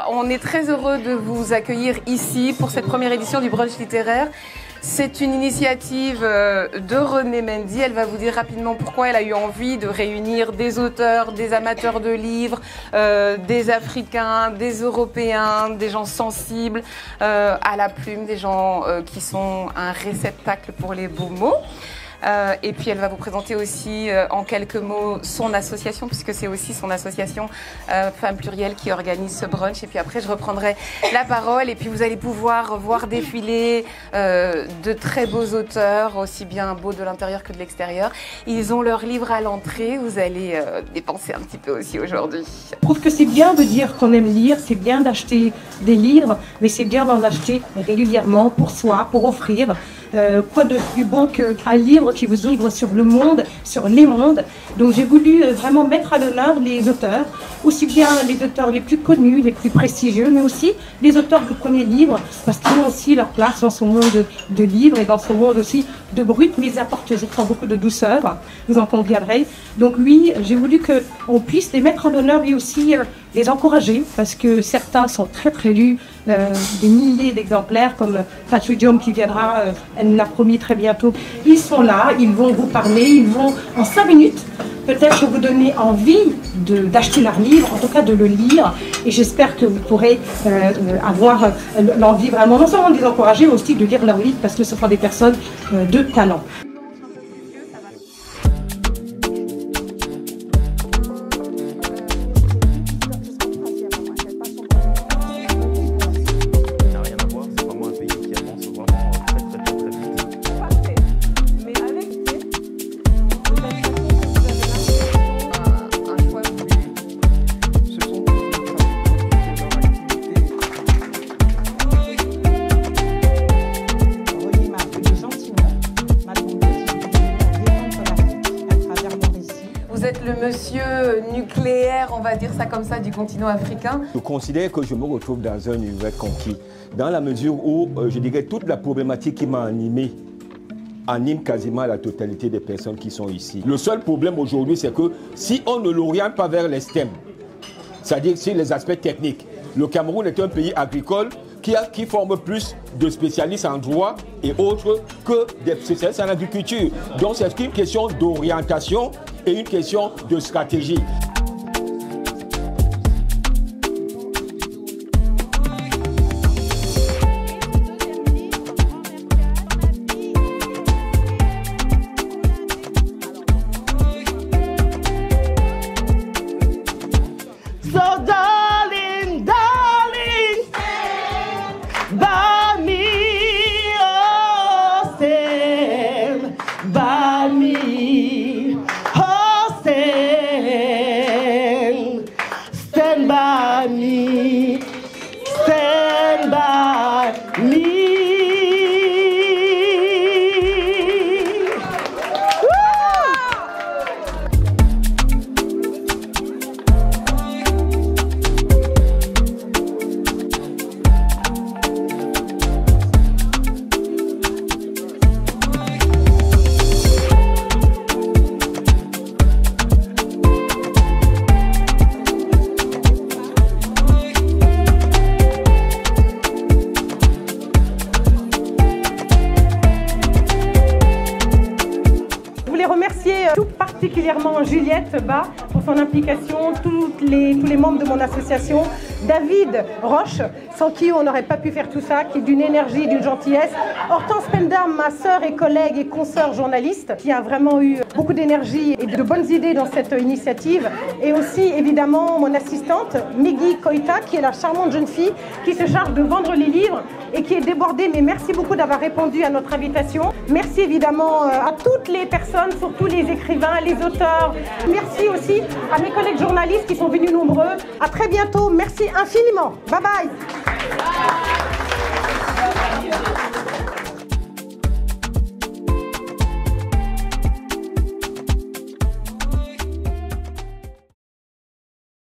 On est très heureux de vous accueillir ici pour cette première édition du brunch littéraire. C'est une initiative de Renée Mendy. Elle va vous dire rapidement pourquoi elle a eu envie de réunir des auteurs, des amateurs de livres, des Africains, des Européens, des gens sensibles à la plume, des gens qui sont un réceptacle pour les beaux mots. Et puis elle va vous présenter aussi en quelques mots son association, puisque c'est aussi son association Femmes Plurielles qui organise ce brunch. Et puis après je reprendrai la parole et puis vous allez pouvoir voir défiler de très beaux auteurs, aussi bien beaux de l'intérieur que de l'extérieur. Ils ont leur livre à l'entrée, vous allez dépenser un petit peu aussi aujourd'hui. Je trouve que c'est bien de dire qu'on aime lire, c'est bien d'acheter des livres, mais c'est bien d'en acheter régulièrement pour soi, pour offrir. Quoi de plus bon qu'un livre qui vous ouvre sur le monde, sur les mondes. Donc j'ai voulu vraiment mettre à l'honneur les auteurs, aussi bien les auteurs les plus connus, les plus prestigieux, mais aussi les auteurs de premiers livres, parce qu'ils ont aussi leur place dans ce monde de livres et dans ce monde aussi de brut, mais ils apportent beaucoup de douceur, vous en conviendrez. Donc oui, j'ai voulu qu'on puisse les mettre en honneur et aussi les encourager, parce que certains sont très lus, des milliers d'exemplaires, comme Patrick Diom qui viendra, elle l'a promis très bientôt. Ils sont là, ils vont vous parler, ils vont en 5 minutes peut-être vous donner envie d'acheter leur livre, en tout cas de le lire. Et j'espère que vous pourrez avoir l'envie vraiment, non seulement de les encourager, mais aussi de lire leur livre, parce que ce sont des personnes de talent. Vous êtes le monsieur nucléaire, on va dire ça comme ça, du continent africain. Je considère que je me retrouve dans un univers conquis, dans la mesure où, je dirais, toute la problématique qui m'a animé anime quasiment la totalité des personnes qui sont ici. Le seul problème aujourd'hui, c'est que si on ne l'oriente pas vers les STEM, c'est-à-dire sur les aspects techniques, le Cameroun est un pays agricole qui forme plus de spécialistes en droit et autres que des spécialistes en agriculture. Donc c'est une question d'orientation et une question de stratégie. Stand by me. Tout particulièrement Juliette Bas pour son implication, tous les membres de mon association, David Roche, sans qui on n'aurait pas pu faire tout ça, qui est d'une énergie et d'une gentillesse, Hortense Pendam, ma sœur et collègue et consoeur journaliste, qui a vraiment eu beaucoup d'énergie et de bonnes idées dans cette initiative, et aussi évidemment mon assistante, Migui Koita, qui est la charmante jeune fille qui se charge de vendre les livres et qui est débordée, mais merci beaucoup d'avoir répondu à notre invitation. Merci évidemment à toutes les personnes, surtout les écrivains, les auteurs. Merci aussi à mes collègues journalistes qui sont venus nombreux. À très bientôt. Merci infiniment. Bye bye.